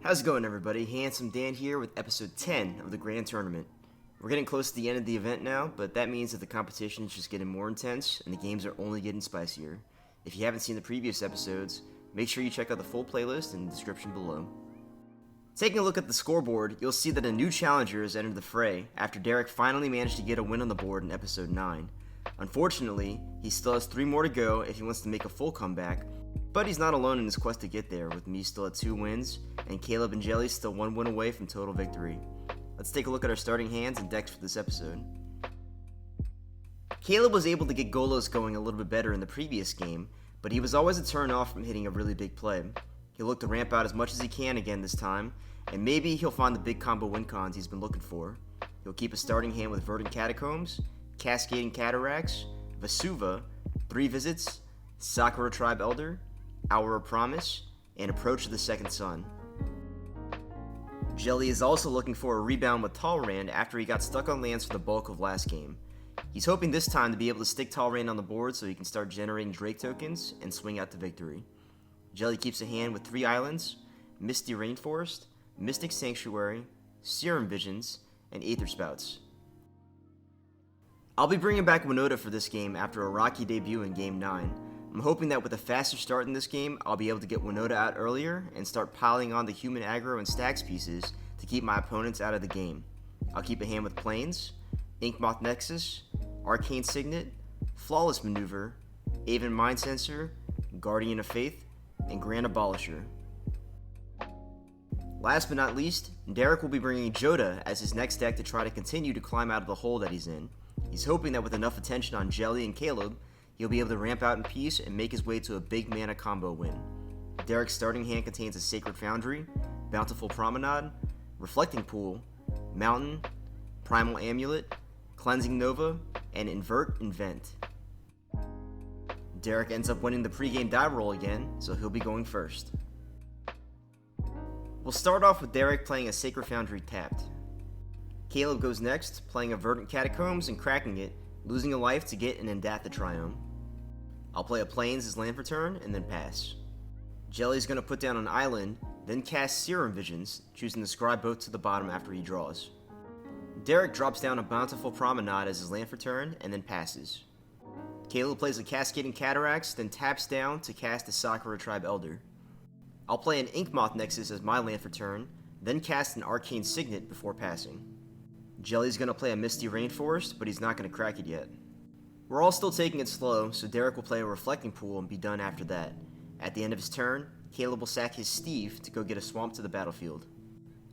How's it going, everybody? Handsome Dan here with episode 10 of the Grand Tournament. We're getting close to the end of the event now, but that means that the competition is just getting more intense and the games are only getting spicier. If you haven't seen the previous episodes, make sure you check out the full playlist in the description below. Taking a look at the scoreboard, you'll see that a new challenger has entered the fray after Derek finally managed to get a win on the board in episode 9. Unfortunately, he still has 3 more to go if he wants to make a full comeback, but he's not alone in his quest to get there, with me still at 2 wins, and Caleb and Jelly still 1 win away from total victory. Let's take a look at our starting hands and decks for this episode. Caleb was able to get Golos going a little bit better in the previous game, but he was always a turn off from hitting a really big play. He'll look to ramp out as much as he can again this time, and maybe he'll find the big combo win cons he's been looking for. He'll keep a starting hand with Verdant Catacombs, Cascading Cataracts, Vesuva, 3 Visits, Sakura Tribe Elder, Hour of Promise, and Approach of the Second Sun. Jelly is also looking for a rebound with Talrand after he got stuck on lands for the bulk of last game. He's hoping this time to be able to stick Talrand on the board so he can start generating Drake tokens and swing out to victory. Jelly keeps a hand with 3 islands, Misty Rainforest, Mystic Sanctuary, Serum Visions, and Aether Spouts. I'll be bringing back Winota for this game after a rocky debut in Game 9. I'm hoping that with a faster start in this game, I'll be able to get Winota out earlier and start piling on the human aggro and stacks pieces to keep my opponents out of the game. I'll keep a hand with Plains, Inkmoth Nexus, Arcane Signet, Flawless Maneuver, Aven Mind Sensor, Guardian of Faith, and Grand Abolisher. Last but not least, Derek will be bringing Jodah as his next deck to try to continue to climb out of the hole that he's in. He's hoping that with enough attention on Jelly and Caleb, he'll be able to ramp out in peace and make his way to a big mana combo win. Derek's starting hand contains a Sacred Foundry, Bountiful Promenade, Reflecting Pool, Mountain, Primal Amulet, Cleansing Nova, and Invert Invent. Derek ends up winning the pregame die roll again, so he'll be going first. We'll start off with Derek playing a Sacred Foundry tapped. Caleb goes next, playing a Verdant Catacombs and cracking it, losing a life to get an Endatha Triome. I'll play a Plains as land for turn, and then pass. Jelly's going to put down an island, then cast Serum Visions, choosing to scry both to the bottom after he draws. Derek drops down a Bountiful Promenade as his land for turn, and then passes. Caleb plays a Cascading Cataracts, then taps down to cast a Sakura Tribe Elder. I'll play an Inkmoth Nexus as my land for turn, then cast an Arcane Signet before passing. Jelly's going to play a Misty Rainforest, but he's not going to crack it yet. We're all still taking it slow, so Derek will play a Reflecting Pool and be done after that. At the end of his turn, Caleb will sack his Steve to go get a Swamp to the battlefield.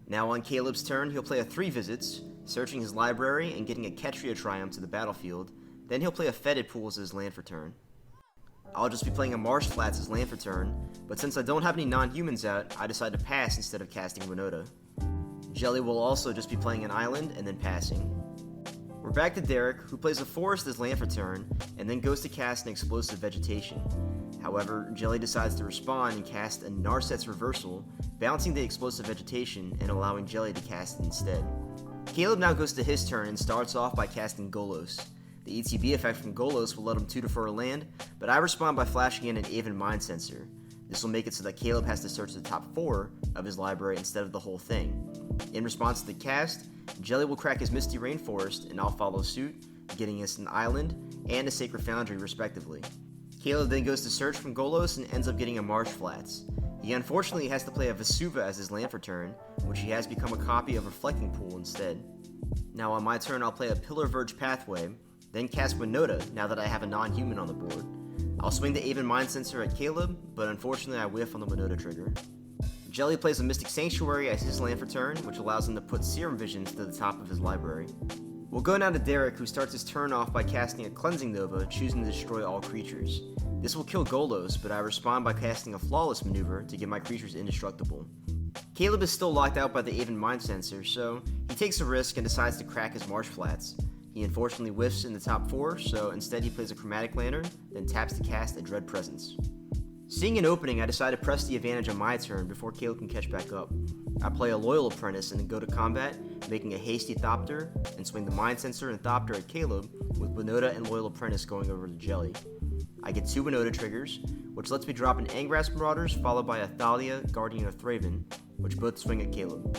Now on Caleb's turn, he'll play a 3 Visits, searching his library and getting a Ketria Triumph to the battlefield, then he'll play a Fetid Pool as his land for turn. I'll just be playing a Marsh Flats as land for turn, but since I don't have any non-humans out, I decide to pass instead of casting Winota. Jelly will also just be playing an island and then passing. We're back to Derek, who plays a forest as land for turn, and then goes to cast an Explosive Vegetation. However, Jelly decides to respond and cast a Narset's Reversal, bouncing the Explosive Vegetation and allowing Jelly to cast it instead. Caleb now goes to his turn and starts off by casting Golos. The ETB effect from Golos will let him 2 defer a land, but I respond by flashing in an Aven Mind Sensor. This will make it so that Caleb has to search the top 4 of his library instead of the whole thing. In response to the cast, Jelly will crack his Misty Rainforest and I'll follow suit, getting us an island and a Sacred Foundry respectively. Caleb then goes to search from Golos and ends up getting a Marsh Flats. He unfortunately has to play a Vesuva as his land for turn, which he has become a copy of Reflecting Pool instead. Now on my turn I'll play a Pillar Verge Pathway, then cast Winota now that I have a non-human on the board. I'll swing the Aven Mind Sensor at Caleb, but unfortunately I whiff on the Winota trigger. Jelly plays a Mystic Sanctuary as his land for turn, which allows him to put Serum Visions to the top of his library. We'll go now to Derek, who starts his turn off by casting a Cleansing Nova, choosing to destroy all creatures. This will kill Golos, but I respond by casting a Flawless Maneuver to get my creatures indestructible. Caleb is still locked out by the Aven Mind Sensor, so he takes a risk and decides to crack his Marsh Flats. He unfortunately whiffs in the top 4, so instead he plays a Chromatic Lantern, then taps to cast a Dread Presence. Seeing an opening, I decide to press the advantage on my turn before Caleb can catch back up. I play a Loyal Apprentice and then go to combat, making a hasty Thopter, and swing the Mind Sensor and Thopter at Caleb, with Winota and Loyal Apprentice going over to Jelly. I get 2 Winota triggers, which lets me drop an Angrass Marauders followed by a Thalia, Guardian of Thraven, which both swing at Caleb.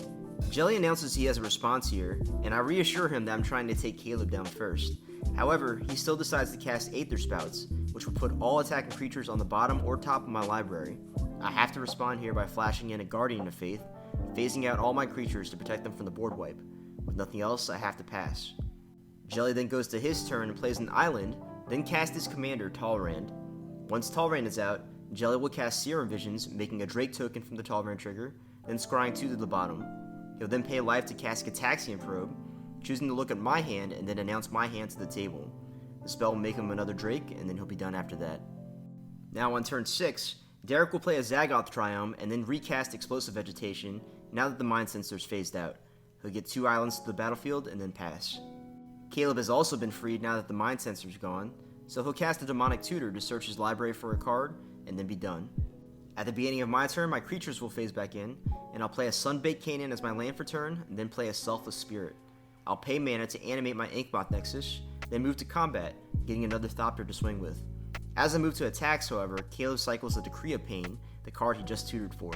Jelly announces he has a response here, and I reassure him that I'm trying to take Caleb down first. However, he still decides to cast Aether Spouts, which will put all attacking creatures on the bottom or top of my library. I have to respond here by flashing in a Guardian of Faith, phasing out all my creatures to protect them from the board wipe. With nothing else, I have to pass. Jelly then goes to his turn and plays an island, then casts his commander, Talrand. Once Talrand is out, Jelly will cast Serum Visions, making a Drake token from the Talrand trigger, then scrying 2 to the bottom. He'll then pay life to cast Gataxian Probe, choosing to look at my hand and then announce my hand to the table. The spell will make him another Drake, and then he'll be done after that. Now on turn 6, Derek will play a Zagoth Triome and then recast Explosive Vegetation now that the Mind Sensor's phased out. He'll get 2 islands to the battlefield and then pass. Caleb has also been freed now that the Mind Sensor's gone, so he'll cast a Demonic Tutor to search his library for a card and then be done. At the beginning of my turn, my creatures will phase back in, and I'll play a Sunbaked Canyon as my land for turn, and then play a Selfless Spirit. I'll pay mana to animate my Inkmoth Nexus, then move to combat, getting another Thopter to swing with. As I move to attacks, however, Caleb cycles a Decree of Pain, the card he just tutored for.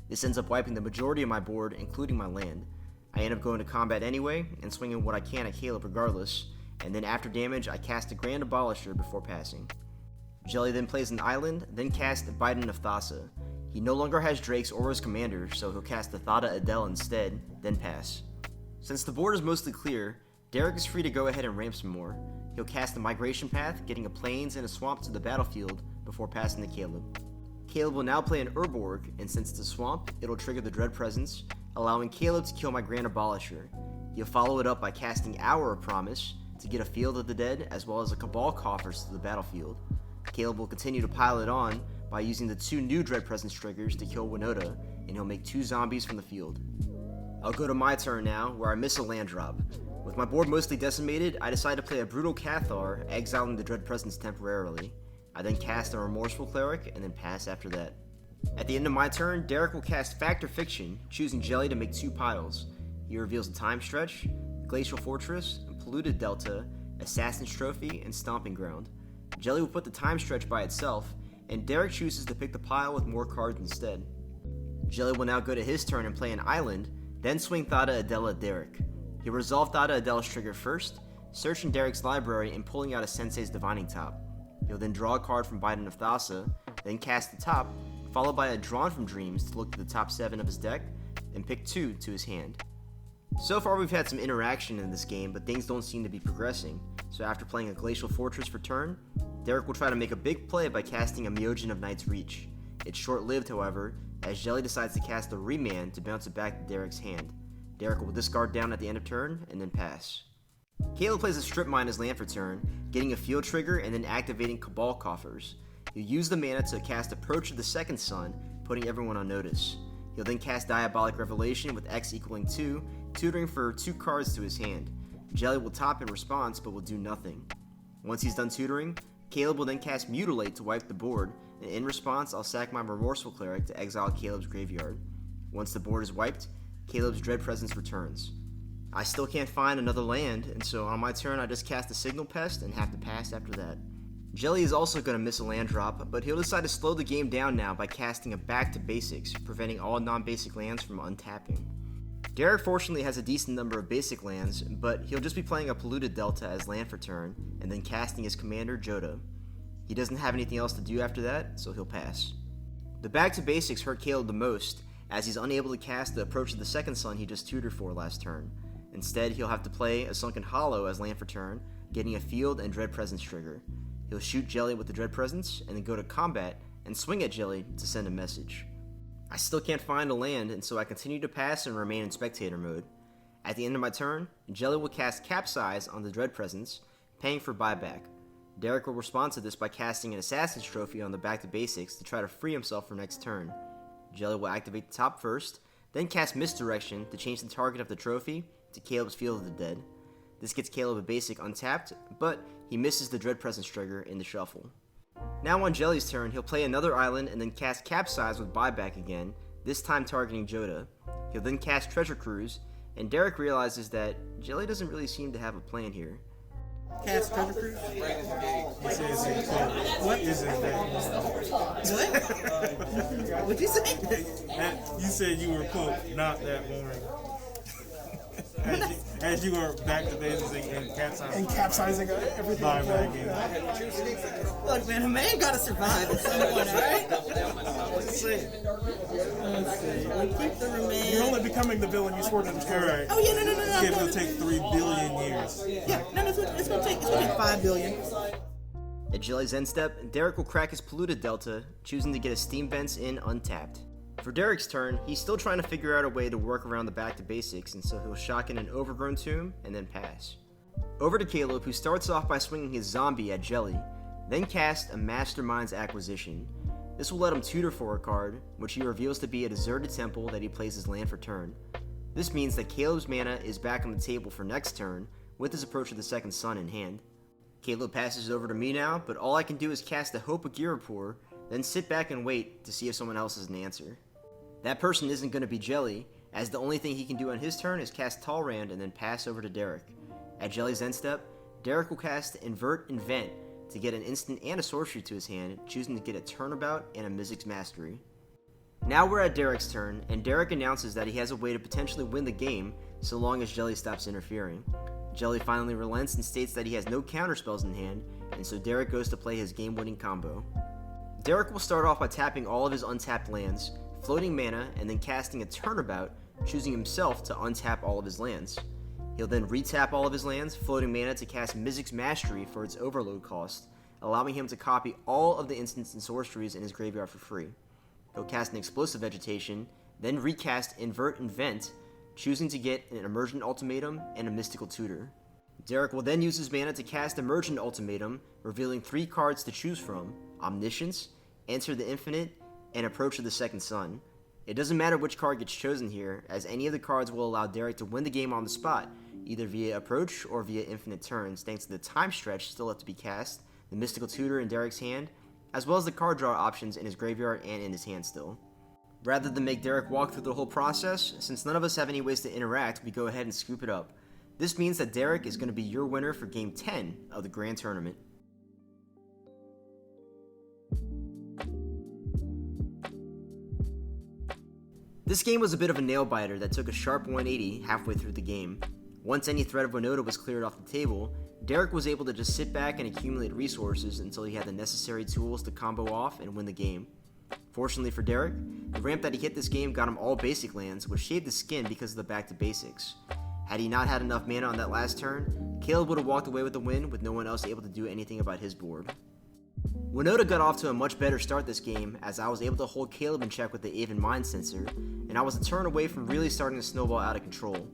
This ends up wiping the majority of my board, including my land. I end up going to combat anyway, and swinging what I can at Caleb regardless, and then after damage, I cast a Grand Abolisher before passing. Jelly then plays an island, then casts Biden of Thassa. He no longer has Drakes or his commander, so he'll cast the Thada Adel instead, then pass. Since the board is mostly clear, Derek is free to go ahead and ramp some more. He'll cast the Migration Path, getting a Plains and a Swamp to the battlefield before passing to Caleb. Caleb will now play an Urborg, and since it's a swamp, it'll trigger the Dread Presence, allowing Caleb to kill my Grand Abolisher. He'll follow it up by casting Hour of Promise to get a Field of the Dead as well as a Cabal Coffers to the battlefield. Caleb will continue to pile it on by using the 2 new Dread Presence triggers to kill Winota, and he'll make 2 zombies from the field. I'll go to my turn now, where I miss a land drop. With my board mostly decimated, I decide to play a Brutal Cathar, exiling the Dread Presence temporarily. I then cast a Remorseful Cleric, and then pass after that. At the end of my turn, Derek will cast Fact or Fiction, choosing Jelly to make 2 piles. He reveals a Time Stretch, Glacial Fortress, Polluted Delta, Assassin's Trophy, and Stomping Ground. Jelly will put the Time Stretch by itself, and Derek chooses to pick the pile with more cards instead. Jelly will now go to his turn and play an island, then swing Thada Adel at Derek. He'll resolve Thada Adel's trigger first, searching Derek's library and pulling out a Sensei's Divining Top. He'll then draw a card from Biden of Thassa, then cast the top, followed by a Drawn from Dreams to look at the top 7 of his deck, and pick 2 to his hand. So far we've had some interaction in this game, but things don't seem to be progressing, so after playing a Glacial Fortress for turn, Derek will try to make a big play by casting a Myojin of Night's Reach. It's short-lived, however, as Jelly decides to cast a Remand to bounce it back to Derek's hand. Derek will discard down at the end of turn, and then pass. Caleb plays a Strip Mine as land for turn, getting a field trigger and then activating Cabal Coffers. He'll use the mana to cast Approach of the Second Sun, putting everyone on notice. He'll then cast Diabolic Revelation with X equaling 2, tutoring for 2 cards to his hand. Jelly will top in response, but will do nothing. Once he's done tutoring, Caleb will then cast Mutilate to wipe the board, and in response I'll sack my Remorseful Cleric to exile Caleb's graveyard. Once the board is wiped, Caleb's Dread Presence returns. I still can't find another land, and so on my turn I just cast a Signal Pest and have to pass after that. Jelly is also going to miss a land drop, but he'll decide to slow the game down now by casting a Back to Basics, preventing all non-basic lands from untapping. Derek fortunately has a decent number of basic lands, but he'll just be playing a Polluted Delta as land for turn, and then casting his commander, Jodah. He doesn't have anything else to do after that, so he'll pass. The Back to Basics hurt Caleb the most, as he's unable to cast the Approach of the Second Sun he just tutored for last turn. Instead, he'll have to play a Sunken Hollow as land for turn, getting a Field and Dread Presence trigger. He'll shoot Jelly with the Dread Presence, and then go to combat and swing at Jelly to send a message. I still can't find a land, and so I continue to pass and remain in spectator mode. At the end of my turn, Jelly will cast Capsize on the Dread Presence, paying for buyback. Derek will respond to this by casting an Assassin's Trophy on the Back to Basics to try to free himself for next turn. Jelly will activate the top first, then cast Misdirection to change the target of the trophy to Caleb's Field of the Dead. This gets Caleb a basic untapped, but he misses the Dread Presence trigger in the shuffle. Now on Jelly's turn, he'll play another island and then cast Capsize with buyback again, this time targeting Jodah. He'll then cast Treasure Cruise, and Derek realizes that Jelly doesn't really seem to have a plan here. Cast Treasure Cruise? What is it? What? What'd you say? You said you were, quote, not that boring. As you were back to basics and capsizing everything. Buying that game. Look, man, a man gotta survive at some point, alright? Let's see. We keep the remain. You're only becoming the villain you swore to destroy. Right. Oh, yeah, no. This game's gonna take 3 billion years. Yeah, no, it's gonna take 5 billion. At Jelly's end step, Derek will crack his polluted delta, choosing to get his steam vents in untapped. For Derek's turn, he's still trying to figure out a way to work around the back to basics, and so he'll shotgun an overgrown tomb and then pass. Over to Caleb, who starts off by swinging his zombie at Jelly, then cast a Mastermind's Acquisition. This will let him tutor for a card, which he reveals to be a deserted temple that he plays his land for turn. This means that Caleb's mana is back on the table for next turn, with his Approach of the Second Sun in hand. Caleb passes over to me now, but all I can do is cast a Hope of Girapur, then sit back and wait to see if someone else has an answer. That person isn't going to be Jelly, as the only thing he can do on his turn is cast Talrand and then pass over to Derek. At Jelly's end step, Derek will cast Invert Invent to get an instant and a sorcery to his hand, choosing to get a Turnabout and a Mizzix Mastery. Now we're at Derek's turn, and Derek announces that he has a way to potentially win the game so long as Jelly stops interfering. Jelly finally relents and states that he has no counterspells in hand, and so Derek goes to play his game-winning combo. Derek will start off by tapping all of his untapped lands, floating mana, and then casting a Turnabout, choosing himself to untap all of his lands. He'll then retap all of his lands, floating mana to cast Mizzix Mastery for its overload cost, allowing him to copy all of the instants and sorceries in his graveyard for free. He'll cast an Explosive Vegetation, then recast Invert Invent, choosing to get an Emergent Ultimatum and a Mystical Tutor. Derek will then use his mana to cast Emergent Ultimatum, revealing 3 cards to choose from: Omniscience, Answer the Infinite, and Approach of the Second Sun. It doesn't matter which card gets chosen here, as any of the cards will allow Derek to win the game on the spot, either via Approach or via infinite turns, thanks to the time stretch still left to be cast, the Mystical Tutor in Derek's hand, as well as the card draw options in his graveyard and in his hand still. Rather than make Derek walk through the whole process, since none of us have any ways to interact, we go ahead and scoop it up. This means that Derek is going to be your winner for Game 10 of the Grand Tournament. This game was a bit of a nail-biter that took a sharp 180 halfway through the game. Once any threat of Winota was cleared off the table, Derek was able to just sit back and accumulate resources until he had the necessary tools to combo off and win the game. Fortunately for Derek, the ramp that he hit this game got him all basic lands, which shaved his skin because of the back to basics. Had he not had enough mana on that last turn, Caleb would have walked away with the win with no one else able to do anything about his board. Winota got off to a much better start this game, as I was able to hold Caleb in check with the Aven Mind Sensor, and I was a turn away from really starting to snowball out of control.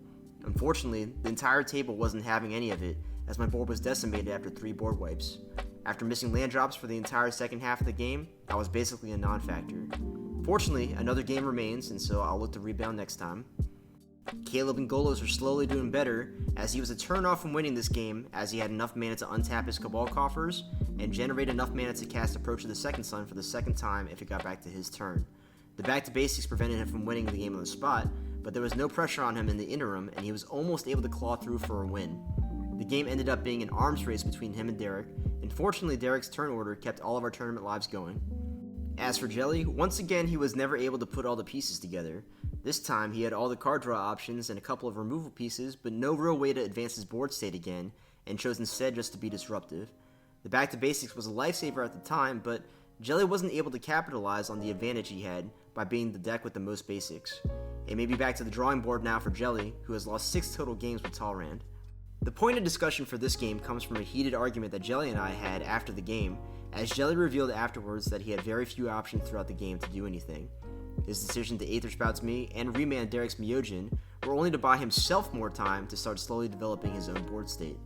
Unfortunately, the entire table wasn't having any of it, as my board was decimated after 3 board wipes. After missing land drops for the entire second half of the game, I was basically a non-factor. Fortunately, another game remains, and so I'll look to rebound next time. Caleb and Golos are slowly doing better, as he was a turn off from winning this game, as he had enough mana to untap his Cabal coffers, and generate enough mana to cast Approach of the Second Sun for the second time if it got back to his turn. The back to basics prevented him from winning the game on the spot, but there was no pressure on him in the interim, and he was almost able to claw through for a win. The game ended up being an arms race between him and Derek, and fortunately Derek's turn order kept all of our tournament lives going. As for Jelly, once again he was never able to put all the pieces together. This time he had all the card draw options and a couple of removal pieces, but no real way to advance his board state again, and chose instead just to be disruptive. The back to basics was a lifesaver at the time, but Jelly wasn't able to capitalize on the advantage he had by being the deck with the most basics. It may be back to the drawing board now for Jelly, who has lost 6 total games with Talrand. The point of discussion for this game comes from a heated argument that Jelly and I had after the game, as Jelly revealed afterwards that he had very few options throughout the game to do anything. His decision to Aether Spouts me and remand Derek's Myojin were only to buy himself more time to start slowly developing his own board state.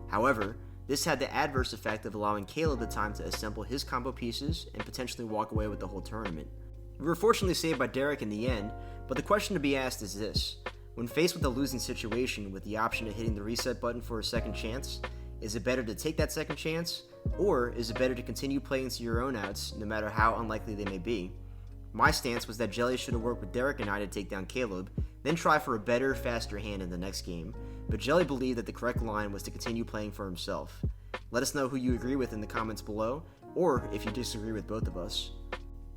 However, this had the adverse effect of allowing Caleb the time to assemble his combo pieces and potentially walk away with the whole tournament. We were fortunately saved by Derek in the end, but the question to be asked is this: when faced with a losing situation with the option of hitting the reset button for a second chance, is it better to take that second chance, or is it better to continue playing to your own outs no matter how unlikely they may be? My stance was that Jelly should have worked with Derek and I to take down Caleb, then try for a better, faster hand in the next game, but Jelly believed that the correct line was to continue playing for himself. Let us know who you agree with in the comments below, or if you disagree with both of us.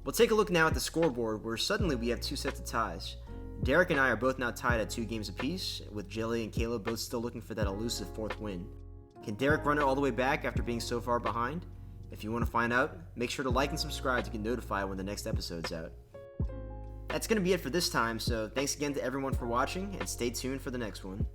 We'll take a look now at the scoreboard, where suddenly we have 2 sets of ties. Derek and I are both now tied at 2 games apiece, with Jelly and Caleb both still looking for that elusive 4th win. Can Derek run it all the way back after being so far behind? If you want to find out, make sure to like and subscribe to get notified when the next episode's out. That's going to be it for this time, so thanks again to everyone for watching, and stay tuned for the next one.